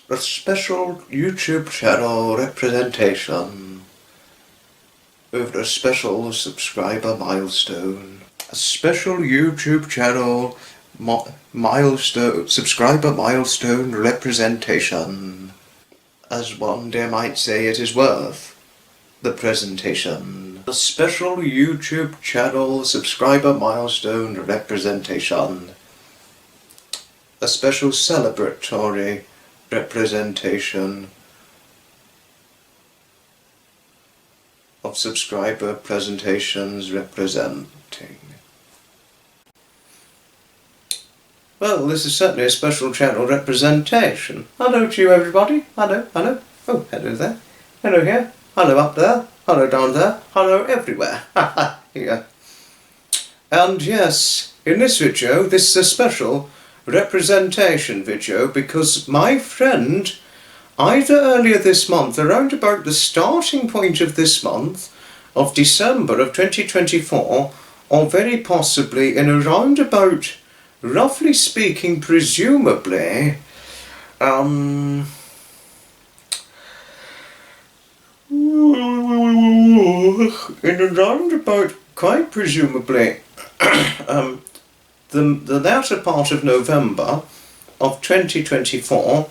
A special YouTube channel representation over a special subscriber milestone. A special YouTube channel milestone subscriber milestone representation. As one day might say, it is worth the presentation. A special YouTube channel subscriber milestone representation. A special celebratory representation of subscriber presentations representing. Well, this is certainly a special channel representation. Hello to you, everybody. Hello, hello. Oh, hello there. Hello here. Hello up there. Hello down there. Hello everywhere. Here. And yes, in this video, this is a special representation video because my friend, either earlier this month, around about the starting point of this month, of December of 2024, or very possibly in around about, roughly speaking, presumably, in around about, quite presumably, the latter part of November of 2024,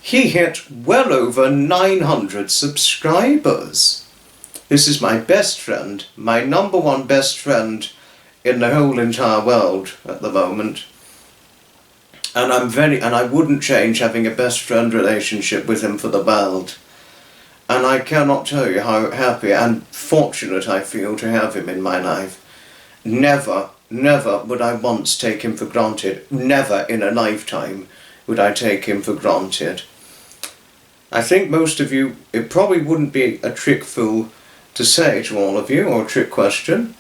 he hit well over 900 subscribers. This is my best friend, my number one best friend in the whole entire world at the moment. And I wouldn't change having a best friend relationship with him for the world. And I cannot tell you how happy and fortunate I feel to have him in my life. Never would I once take him for granted. Never in a lifetime would I take him for granted. I think most of you, it probably wouldn't be a trick fool to say to all of you, or a trick question,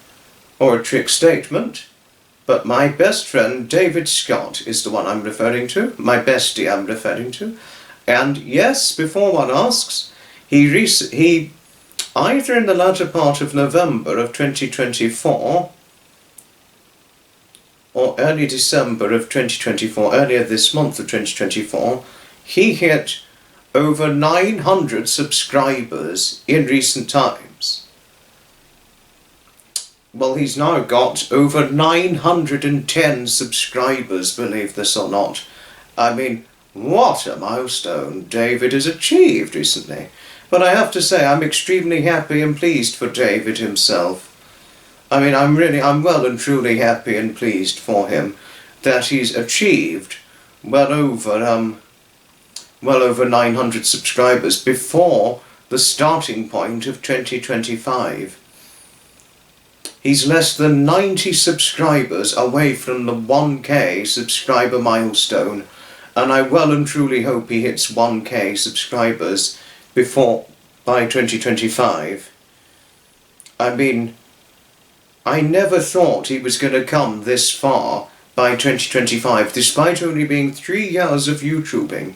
or a trick statement, but my best friend David Scott is the one I'm referring to, my bestie I'm referring to. And yes, before one asks, he either in the latter part of November of 2024 or early December of 2024, earlier this month of 2024, he hit over 900 subscribers in recent times. Well, he's now got over 910 subscribers, believe this or not. I mean, what a milestone David has achieved recently. But I have to say, I'm extremely happy and pleased for David himself. I mean, I'm well and truly happy and pleased for him that he's achieved well over 900 subscribers before the starting point of 2025. He's less than 90 subscribers away from the 1K subscriber milestone, and I well and truly hope he hits 1K subscribers by 2025. I mean, I never thought he was going to come this far by 2025, despite only being 3 years of YouTubing.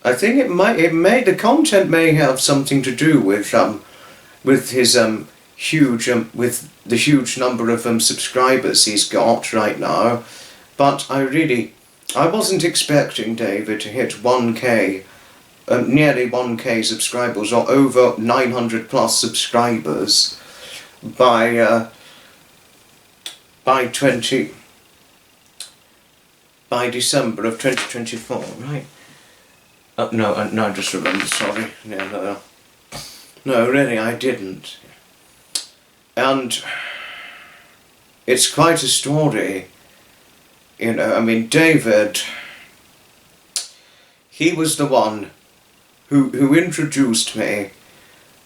I think the content may have something to do with his with the huge number of subscribers he's got right now. But I wasn't expecting David to hit 1K, nearly 1K subscribers, or over 900 plus subscribers by December of 2024, right? No, I just remembered, sorry. No, really, I didn't. And it's quite a story, you know. I mean, David, he was the one who introduced me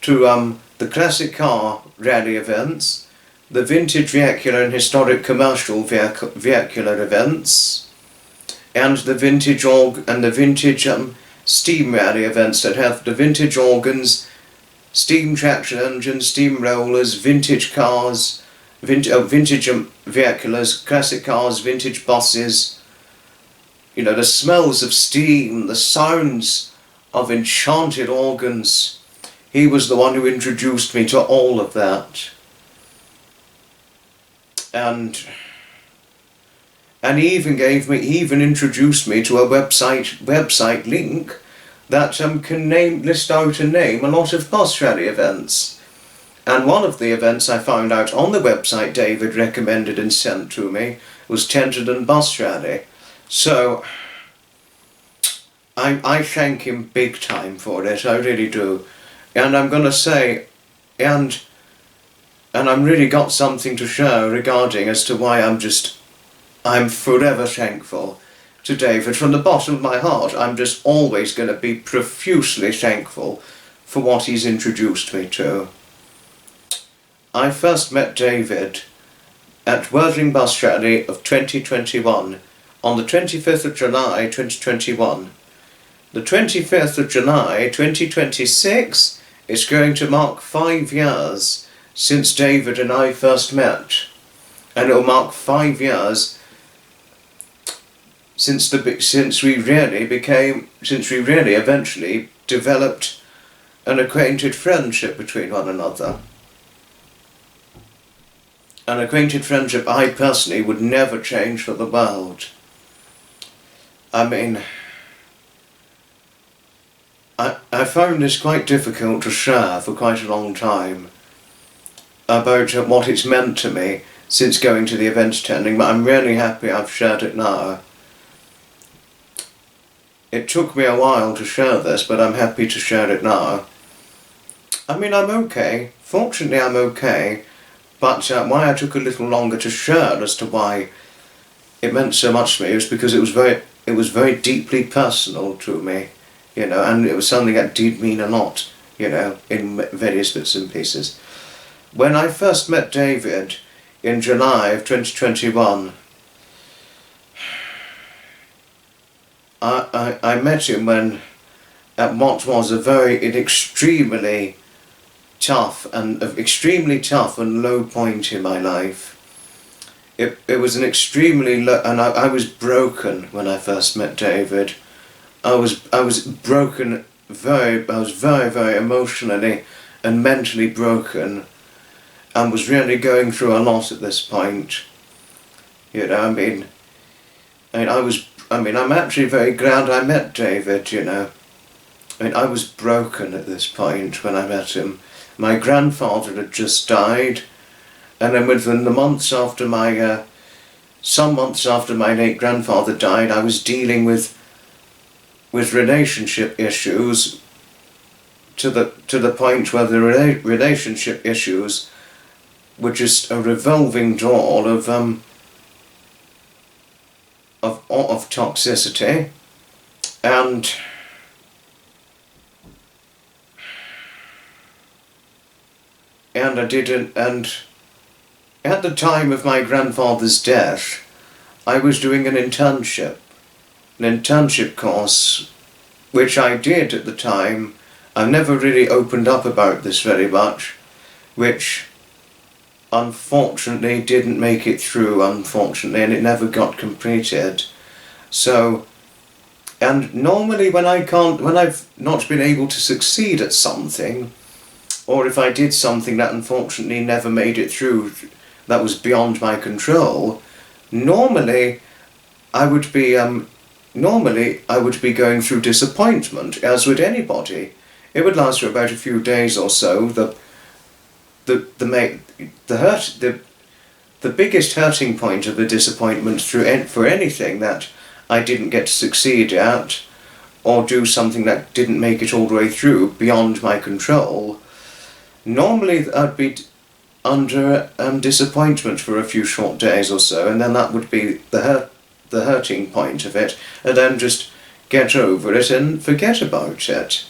to the classic car rally events, the vintage vehicular and historic commercial vehicular events, and the vintage steam rally events that have the vintage organs, steam traction engines, steam rollers, vintage cars, vintage vehiculars, classic cars, vintage buses. You know, the smells of steam, the sounds of enchanted organs. He was the one who introduced me to all of that. And and he even introduced me to a website link that can list out and name a lot of bus rally events. And one of the events I found out on the website David recommended and sent to me was Tenterden Bus Rally. So I thank him big time for it, I really do. And I'm going to say, and I'm really got something to share regarding as to why I'm forever thankful to David. From the bottom of my heart, I'm just always going to be profusely thankful for what he's introduced me to. I first met David at Worthing Bus Rally of 2021 on the 25th of July 2021. The 25th of July 2026 is going to mark 5 years since David and I first met, and it will mark 5 years since we really eventually developed an acquainted friendship between one another. An acquainted friendship I personally would never change for the world. I mean, I found this quite difficult to share for quite a long time about what it's meant to me since going to the event attending, but I'm really happy I've shared it now. It took me a while to share this, but I'm happy to share it now. I mean, I'm okay. Fortunately, I'm okay. But why I took a little longer to share as to why it meant so much to me was because it was very deeply personal to me, you know, and it was something that did mean a lot, you know, in various bits and pieces. When I first met David in July of 2021, I met him at what was an extremely tough and low point in my life. It was an extremely low, and I was broken when I first met David. I was broken, I was very emotionally and mentally broken, and was really going through a lot at this point. You know, I'm actually very glad I met David, you know. I mean, I was broken at this point when I met him. My grandfather had just died, and then within the months after some months after my late grandfather died, I was dealing with relationship issues to the point where the relationship issues were just a revolving door of toxicity, and I didn't, and at the time of my grandfather's death, I was doing an internship course, which I did at the time. I've never really opened up about this very much, which unfortunately didn't make it through, and it never got completed. So, and normally when I've not been able to succeed at something, or if I did something that unfortunately never made it through, that was beyond my control, normally I would be going through disappointment, as would anybody. It would last for about a few days or so. The biggest hurting point of a disappointment for anything that I didn't get to succeed at, or do something that didn't make it all the way through beyond my control, normally I'd be under disappointment for a few short days or so, and then that would be the hurting point of it, and then just get over it and forget about it.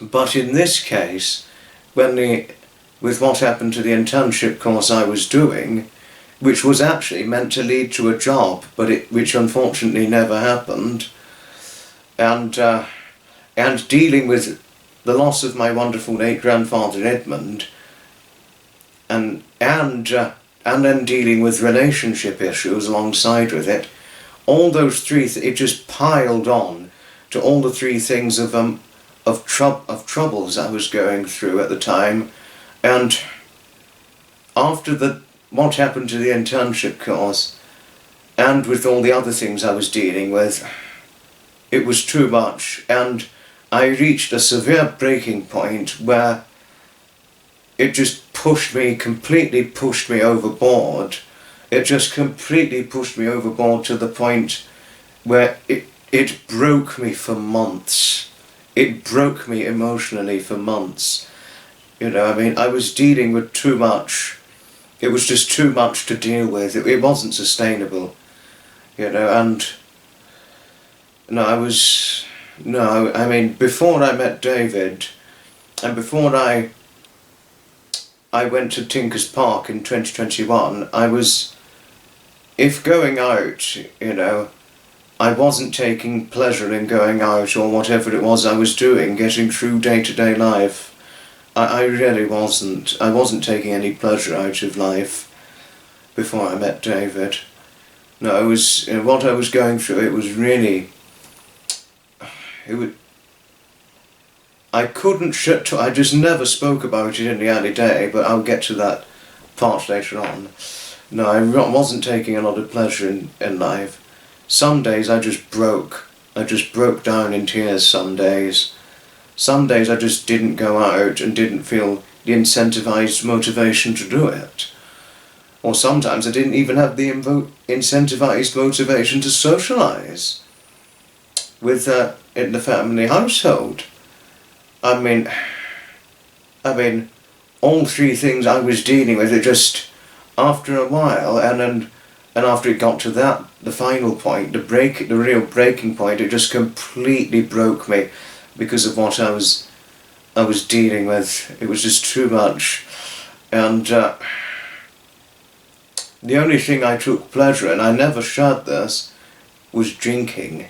But in this case, with what happened to the internship course I was doing, which was actually meant to lead to a job, which unfortunately never happened, and dealing with the loss of my wonderful late grandfather Edmund, and then dealing with relationship issues alongside with it, all those it just piled on to all the three things of troubles I was going through at the time. And after what happened to the internship course, and with all the other things I was dealing with, it was too much, and I reached a severe breaking point where it just completely pushed me overboard. It just completely pushed me overboard to the point where it broke me for months. It broke me emotionally for months. You know, I mean, I was dealing with too much. It was just too much to deal with. It wasn't sustainable. You know, and I mean, before I met David, and before I went to Tinker's Park in 2021, if going out, you know, I wasn't taking pleasure in going out or whatever it was I was doing, getting through day-to-day life. I really wasn't. I wasn't taking any pleasure out of life before I met David. No, what I was going through, it was really... I just never spoke about it in the early day, but I'll get to that part later on. No, I wasn't taking a lot of pleasure in life. Some days I just broke. I just broke down in tears some days. Some days I just didn't go out and didn't feel the incentivized motivation to do it. Or sometimes I didn't even have the incentivized motivation to socialize with in the family household. I mean, all three things I was dealing with, it just, after a while, and after it got to the final point, the real breaking point, it just completely broke me because of what I was dealing with. It was just too much, and the only thing I took pleasure in, I never shared this, was drinking.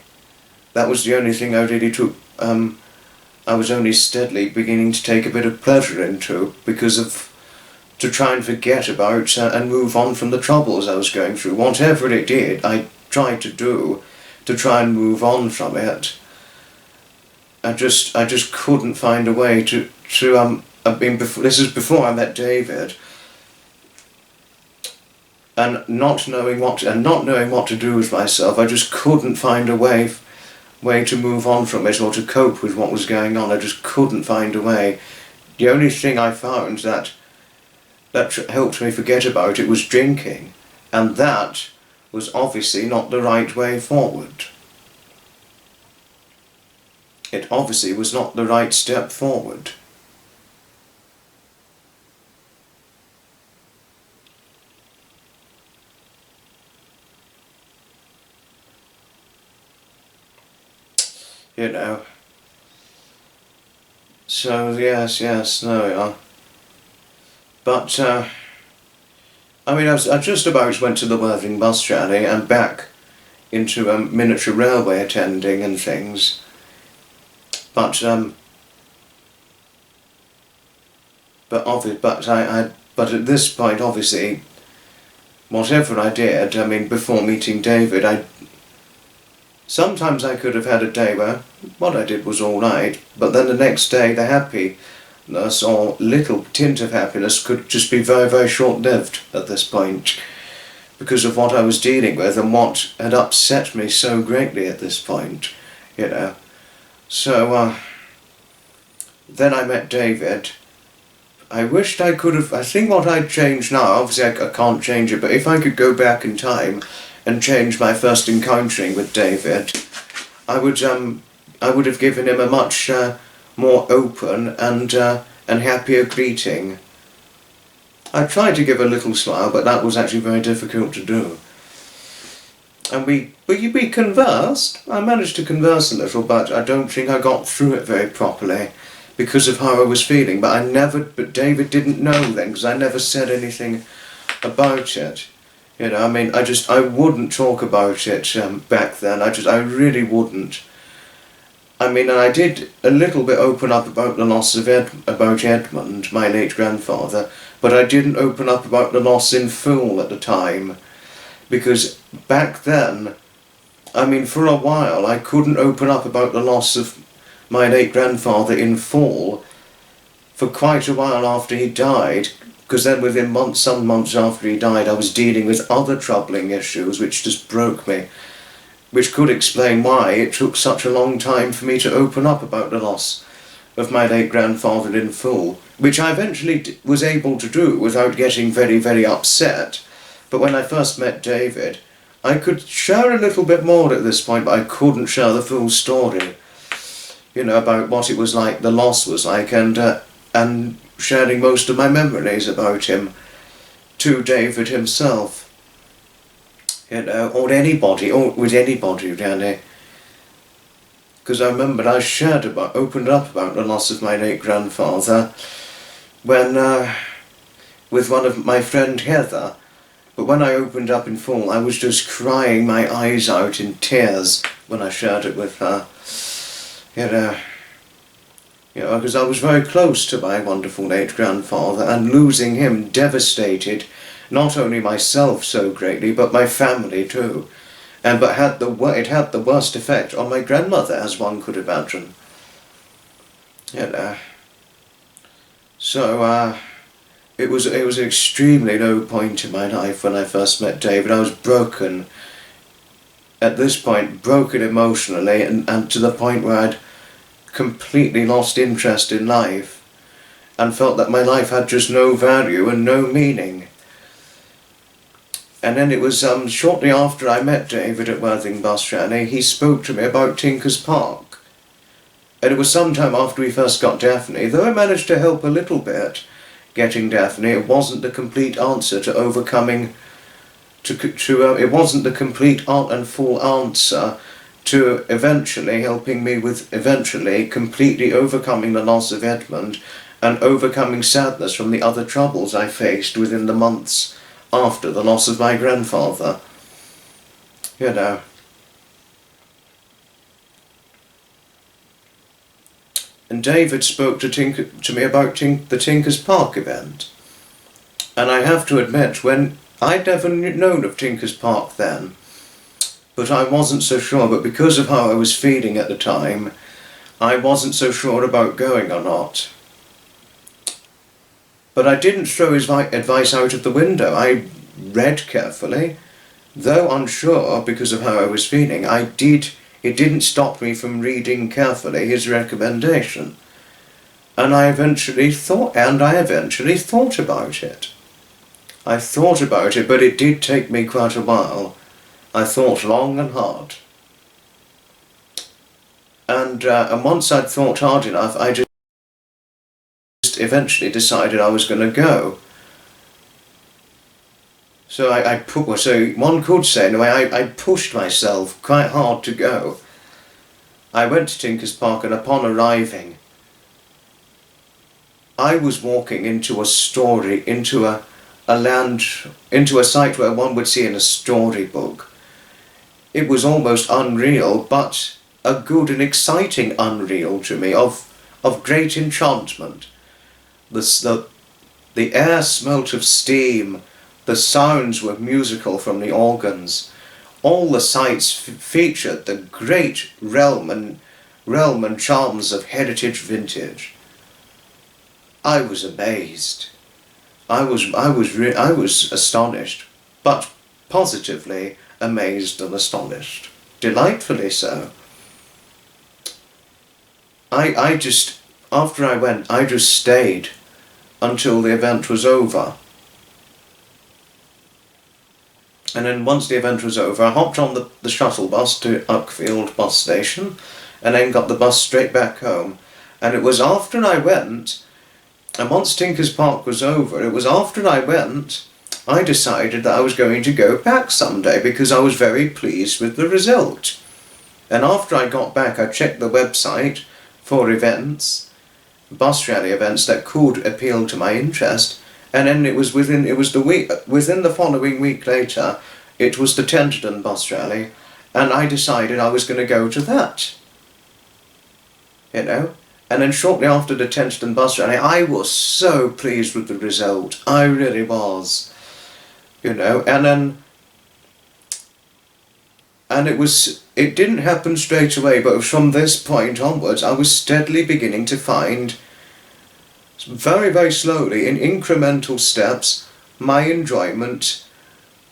That was the only thing I really took. I was only steadily beginning to take a bit of pleasure into to try and forget about and move on from the troubles I was going through. Whatever it did, I tried to do to try and move on from it. I just couldn't find a way to this is before I met David, and not knowing what to do with myself. I just couldn't find a way to move on from it or to cope with what was going on. I just couldn't find a way. The only thing I found that helped me forget about it was drinking, and that was obviously not the right way forward. It obviously was not the right step forward. You know. So yes, there we are. But I mean, I just about went to the Worthing bus rally and back into miniature railway attending and things. But at this point, obviously, whatever I did, I mean, before meeting David, sometimes I could have had a day where what I did was all right, but then the next day the happiness or little tint of happiness could just be very, very short-lived at this point because of what I was dealing with and what had upset me so greatly at this point, you know. So then I met David. I wished I could have, I think what I'd change now, obviously I can't change it, but if I could go back in time and change my first encountering with David, I would have given him a much more open and happier greeting. I tried to give a little smile, but that was actually very difficult to do. And we conversed. I managed to converse a little, but I don't think I got through it very properly because of how I was feeling. But David didn't know then, because I never said anything about it. You know, I mean, I wouldn't talk about it back then. I really wouldn't. I mean, and I did a little bit open up about the loss of Edmund, my late grandfather, but I didn't open up about the loss in full at the time, because back then, I mean, for a while, I couldn't open up about the loss of my late grandfather in full for quite a while after he died, because then within some months after he died, I was dealing with other troubling issues which just broke me, which could explain why it took such a long time for me to open up about the loss of my late grandfather in full, which I eventually was able to do without getting very, very upset. But when I first met David, I could share a little bit more at this point, but I couldn't share the full story, you know, about what it was like, the loss was like, and sharing most of my memories about him to David himself, you know, or anybody, or with anybody really. Because I remember I opened up about the loss of my late grandfather when, with one of my friend Heather. But when I opened up in full, I was just crying my eyes out in tears when I shared it with her. You know, because I was very close to my wonderful late grandfather, and losing him devastated not only myself so greatly, but my family too. But it had the worst effect on my grandmother, as one could imagine. You know. So, it was an extremely low point in my life when I first met David. I was broken, at this point, broken emotionally, and to the point where I'd completely lost interest in life, and felt that my life had just no value and no meaning. And then it was shortly after I met David at Worthing Bus Rally, he spoke to me about Tinker's Park. And it was sometime after we first got Daphne, though I managed to help a little bit getting Daphne, it wasn't the complete answer to overcoming, it wasn't the complete and full answer to eventually helping me with completely overcoming the loss of Edmund and overcoming sadness from the other troubles I faced within the months after the loss of my grandfather. You know. And David spoke to me about the Tinker's Park event. And I have to admit, when I'd never known of Tinker's Park then, but I wasn't so sure, but because of how I was feeling at the time, I wasn't so sure about going or not. But I didn't throw his advice out of the window. I read carefully, though unsure because of how I was feeling. It didn't stop me from reading carefully his recommendation. And I eventually thought about it. I thought about it, but it did take me quite a while. I thought long and hard. And once I'd thought hard enough, I just eventually decided I was going to go. So so one could say, in a way, I pushed myself quite hard to go. I went to Tinker's Park, and upon arriving, I was walking into a story, into a site where one would see in a storybook. It was almost unreal, but a good and exciting unreal to me, of great enchantment. The air smelt of steam, the sounds were musical from the organs. All the sights featured the great realm and charms of heritage vintage. I was amazed. I was astonished, but positively amazed and astonished. Delightfully so. After I went, I just stayed until the event was over. And then once the event was over, I hopped on the shuttle bus to Uckfield bus station, and then got the bus straight back home. And it was after I went, and once Tinker's Park was over, it was after I went, I decided that I was going to go back someday, because I was very pleased with the result. And after I got back, I checked the website for events, bus rally events that could appeal to my interest. And then within the following week later, it was the Tenterden bus rally, and I decided I was going to go to that. You know? And then shortly after the Tenterden bus rally, I was so pleased with the result. I really was. You know, and it didn't happen straight away, but from this point onwards, I was steadily beginning to find very, very slowly, in incremental steps, my enjoyment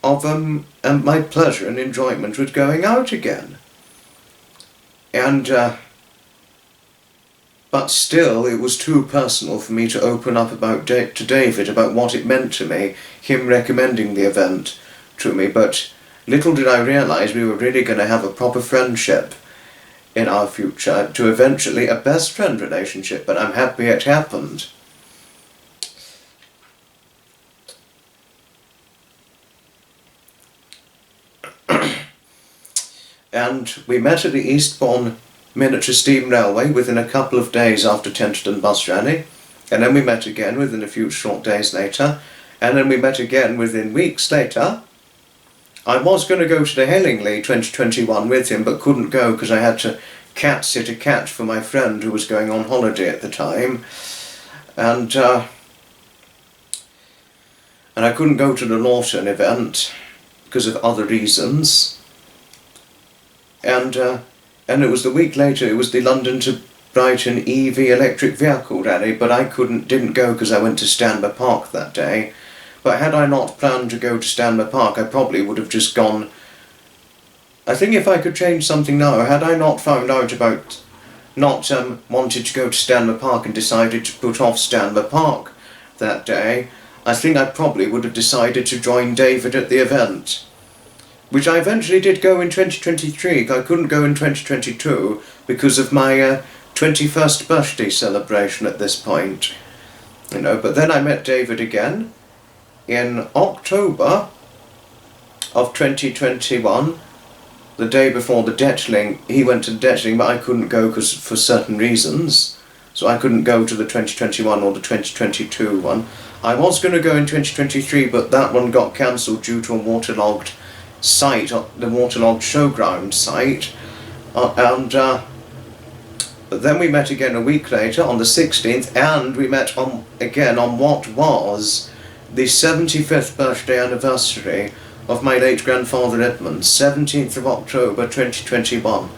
of and my pleasure and enjoyment with going out again. And but still, it was too personal for me to open up to David about what it meant to me, him recommending the event to me. But little did I realise we were really going to have a proper friendship in our future, to eventually a best friend relationship. But I'm happy it happened. And we met at the Eastbourne Miniature Steam Railway within a couple of days after Tenterden bus rally, and then we met again within a few short days later, and then we met again within weeks later. I was going to go to the Hellingly 2021 with him, but couldn't go because I had to cat sit a cat for my friend who was going on holiday at the time, and I couldn't go to the Lawton event because of other reasons. And it was the week later, it was the London to Brighton EV electric vehicle rally, but I didn't go because I went to Stanmer Park that day. But had I not planned to go to Stanmer Park, I probably would have just gone. I think if I could change something now, had I not found out about not wanted to go to Stanmer Park and decided to put off Stanmer Park that day, I think I probably would have decided to join David at the event. Which I eventually did go in 2023, I couldn't go in 2022 because of my 21st birthday celebration at this point. You know, but then I met David again in October of 2021, the day before the Detling. He went to Detling, but I couldn't go because for certain reasons. So I couldn't go to the 2021 or the 2022 one. I was going to go in 2023, but that one got cancelled due to a waterlogged site, the waterlogged showground site, but then we met again a week later on the 16th, and we met again on what was the 75th birthday anniversary of my late grandfather Edmund, 17th of October 2021,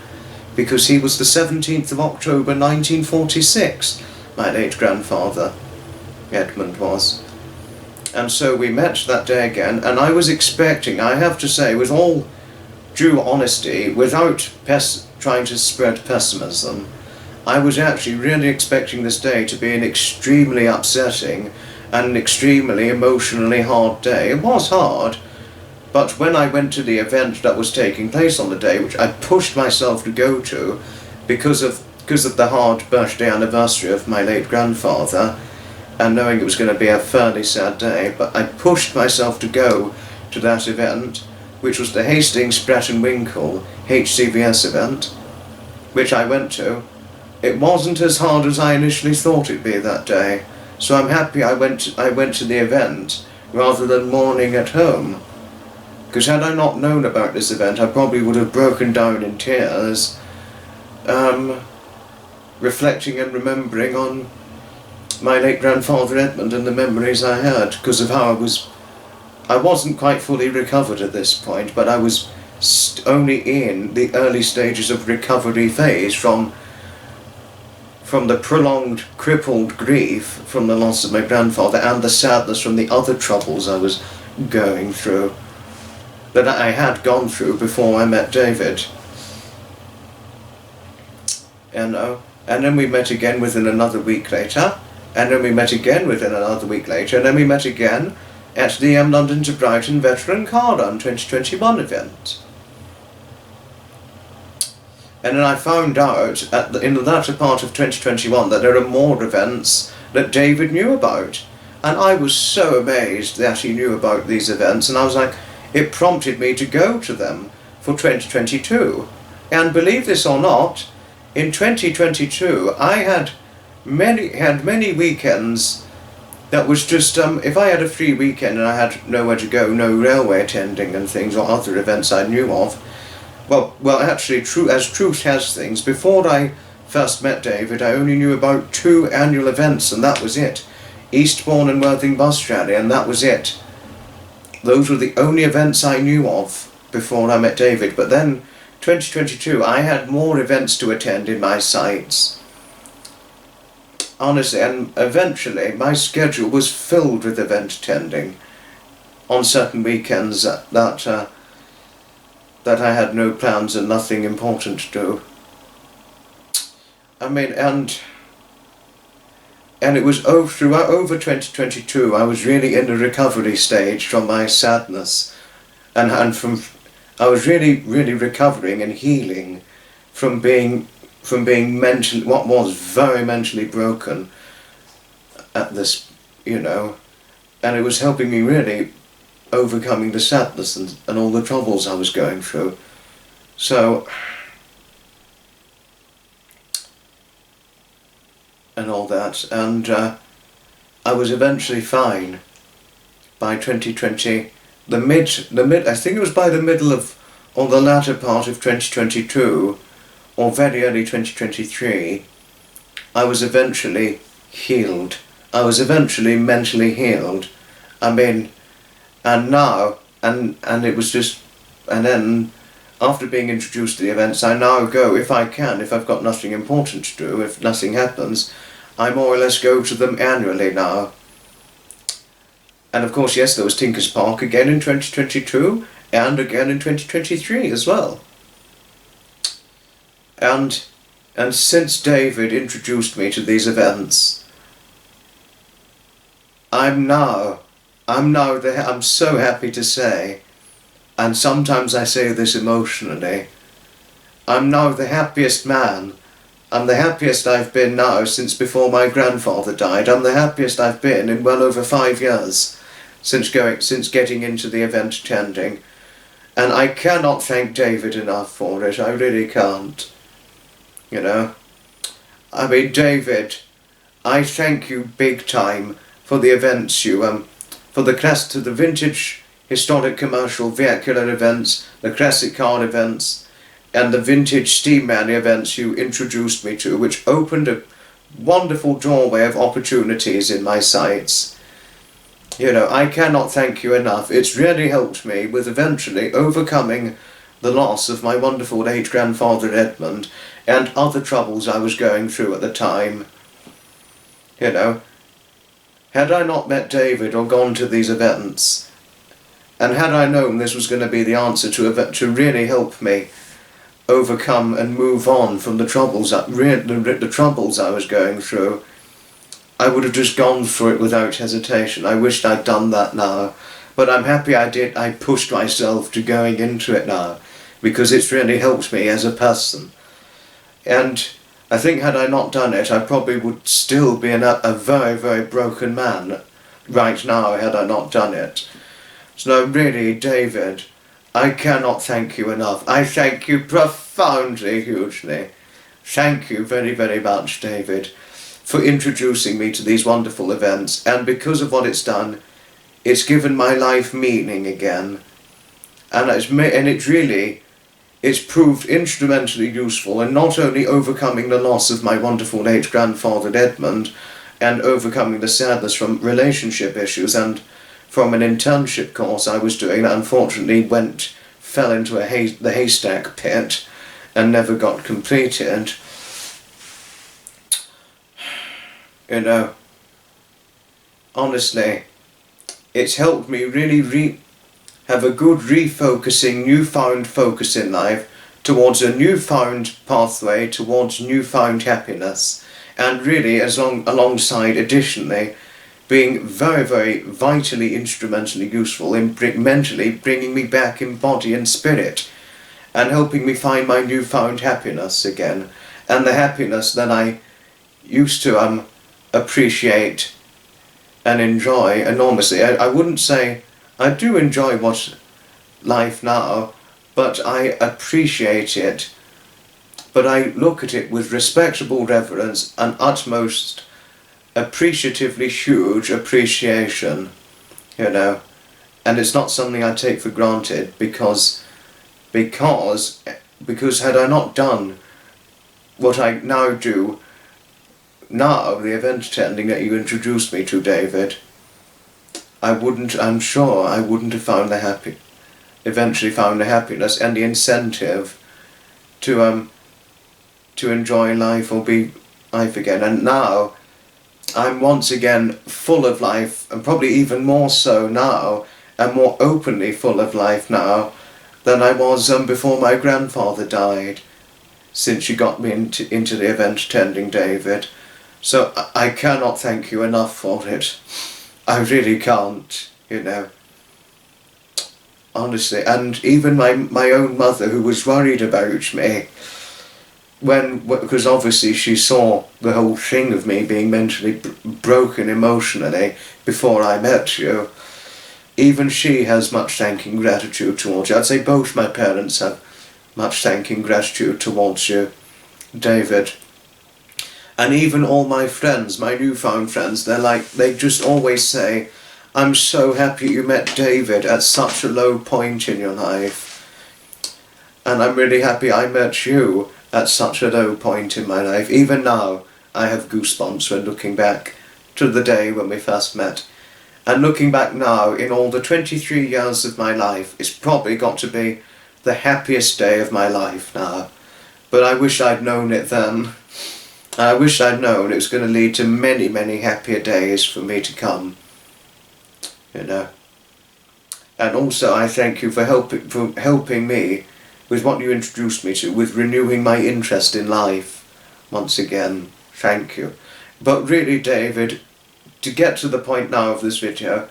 because he was the 17th of October 1946, my late grandfather Edmund was. And so we met that day again, and I was expecting, I have to say, with all due honesty, without trying to spread pessimism, I was actually really expecting this day to be an extremely upsetting and an extremely emotionally hard day. It was hard, but when I went to the event that was taking place on the day, which I pushed myself to go to because of the hard birthday anniversary of my late grandfather, and knowing it was going to be a fairly sad day, but I pushed myself to go to that event, which was the Hastings Pratt and Winkle HCVS event, which I went to. It wasn't as hard as I initially thought it'd be that day, so I'm happy I went to the event rather than mourning at home. Because had I not known about this event, I probably would have broken down in tears, reflecting and remembering on my late grandfather Edmund and the memories I had, because of how I wasn't quite fully recovered at this point, but I was only in the early stages of recovery phase from the prolonged crippled grief from the loss of my grandfather and the sadness from the other troubles I was going through, that I had gone through before I met David. And then we met again within another week later, and then we met again within another week later, and then we met again at the London to Brighton Veteran Car Run 2021 event. And then I found out in the latter part of 2021 that there are more events that David knew about. And I was so amazed that he knew about these events, and I was like, it prompted me to go to them for 2022. And believe this or not, in 2022 I had many weekends that was just, if I had a free weekend and I had nowhere to go, no railway attending and things or other events I knew of, well actually, as truth has things, before I first met David I only knew about 2 annual events, and that was it. Eastbourne and Worthing Bus Rally, and that was it. Those were the only events I knew of before I met David. But then 2022 I had more events to attend in my sights. honestly, and eventually my schedule was filled with event attending on certain weekends that I had no plans and nothing important to do. I mean, and it was over 2022 I was really in a recovery stage from my sadness, and I was really recovering and healing from being mentally, what was very mentally broken at this, and it was helping me really overcoming the sadness and all the troubles I was going through. So, and all that, and I was eventually fine by 2020, I think it was by the middle of, or the latter part of 2022, or very early 2023, I was eventually healed. I was eventually mentally healed. I mean, and now, and it was just, and then after being introduced to the events, I now go, if I can, if I've got nothing important to do, if nothing happens, I more or less go to them annually now. And of course, yes, there was Tinker's Park again in 2022, and again in 2023 as well. And since David introduced me to these events, I'm so happy to say, and sometimes I say this emotionally, I'm now the happiest man. I'm the happiest I've been now since before my grandfather died. I'm the happiest I've been in well over 5 years since getting into the event attending. And I cannot thank David enough for it. I really can't. I mean, David, I thank you big time for the events for the vintage, historic, commercial, vehicular events, the classic car events, and the vintage Steam Man events you introduced me to, which opened a wonderful doorway of opportunities in my sights. I cannot thank you enough. It's really helped me with eventually overcoming the loss of my wonderful late grandfather Edmund and other troubles I was going through at the time. Had I not met David or gone to these events, and had I known this was going to be the answer to really help me overcome and move on from the troubles the troubles I was going through, I would have just gone for it without hesitation. I wished I'd done that now, but I'm happy I did. I pushed myself to going into it now, because it's really helped me as a person. And I think had I not done it, I probably would still be a very, very broken man right now had I not done it. So really, David, I cannot thank you enough. I thank you profoundly, hugely. Thank you very, very much, David, for introducing me to these wonderful events. And because of what it's done, it's given my life meaning again. And it's proved instrumentally useful in not only overcoming the loss of my wonderful late grandfather Edmund, and overcoming the sadness from relationship issues and from an internship course I was doing that unfortunately fell into the haystack pit and never got completed. Honestly, it's helped me really have a good newfound focus in life towards a newfound pathway towards newfound happiness, and really alongside additionally being very, very vitally instrumentally useful in mentally bringing me back in body and spirit, and helping me find my newfound happiness again, and the happiness that I used to appreciate and enjoy enormously. I wouldn't say I do enjoy life now, but I appreciate it, but I look at it with respectable reverence and utmost appreciatively huge appreciation, and it's not something I take for granted, because had I not done what I now do, the event attending that you introduced me to, David, I'm sure I wouldn't have eventually found the happiness and the incentive to enjoy life or be life again. And now, I'm once again full of life, and probably even more so now, and more openly full of life now than I was before my grandfather died, since you got me into the event attending, David. So I cannot thank you enough for it. I really can't, you know. Honestly, and even my own mother, who was worried about me, because obviously she saw the whole thing of me being mentally broken emotionally before I met you, even she has much thanking gratitude towards you. I'd say both my parents have much thanking gratitude towards you, David. And even all my friends, my newfound friends, they just always say, I'm so happy you met David at such a low point in your life. And I'm really happy I met you at such a low point in my life. Even now, I have goosebumps when looking back to the day when we first met. And looking back now, in all the 23 years of my life, it's probably got to be the happiest day of my life now. But I wish I'd known it then. I wish I'd known it was going to lead to many, many happier days for me to come. You know. And also I thank you for helping me with what you introduced me to, with renewing my interest in life. Once again, thank you. But really, David, to get to the point now of this video,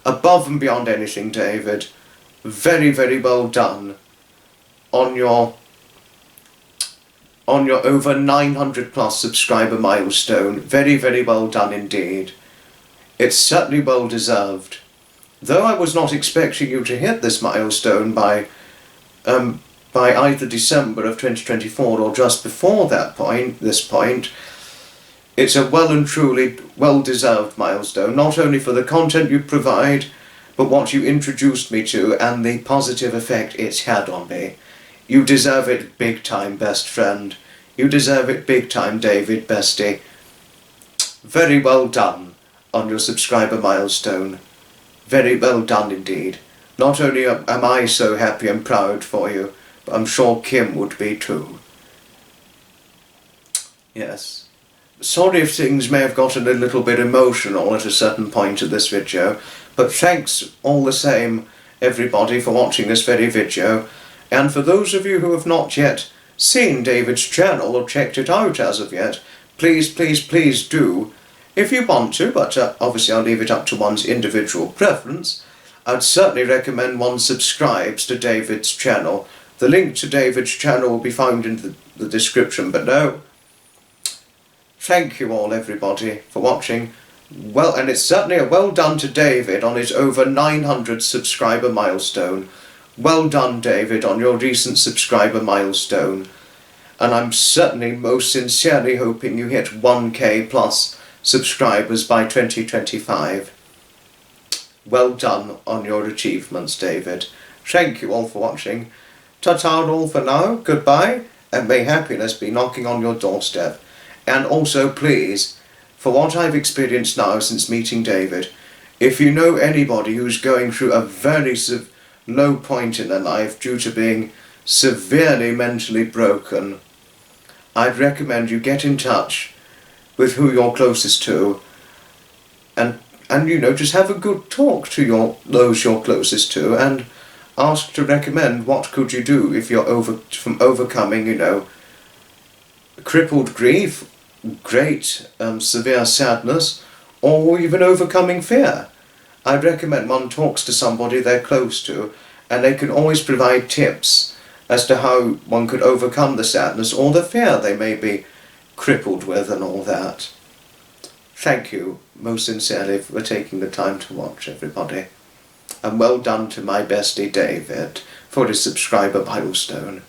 above and beyond anything, David, very, very well done on your over 900 plus subscriber milestone. Very, very well done indeed. It's certainly well deserved. Though I was not expecting you to hit this milestone by either December of 2024 or just before this point, it's a well and truly well-deserved milestone, not only for the content you provide, but what you introduced me to and the positive effect it's had on me. You deserve it big time, best friend. You deserve it big time, David, bestie. Very well done on your subscriber milestone. Very well done indeed. Not only am I so happy and proud for you, but I'm sure Kim would be too. Yes. Sorry if things may have gotten a little bit emotional at a certain point of this video, but thanks all the same, everybody, for watching this very video. And for those of you who have not yet seen David's channel or checked it out as of yet, please, please, please do. If you want to, but obviously I'll leave it up to one's individual preference, I'd certainly recommend one subscribes to David's channel. The link to David's channel will be found in the description below. Thank you all, everybody, for watching. Well, and it's certainly a well done to David on his over 900 subscriber milestone. Well done, David, on your recent subscriber milestone. And I'm certainly most sincerely hoping you hit 1k plus subscribers by 2025. Well done on your achievements, David. Thank you all for watching. Ta-ta all for now, goodbye, and may happiness be knocking on your doorstep. And also, please, for what I've experienced now since meeting David, if you know anybody who's going through a very low point in their life due to being severely mentally broken, I'd recommend you get in touch with who you're closest to, and you know, just have a good talk to those you're closest to, and ask to recommend what could you do if you're overcoming, you know, crippled grief, great severe sadness, or even overcoming fear. I'd recommend one talks to somebody they're close to, and they can always provide tips as to how one could overcome the sadness or the fear they may be crippled with and all that. Thank you most sincerely for taking the time to watch, everybody. And well done to my bestie David for his subscriber milestone.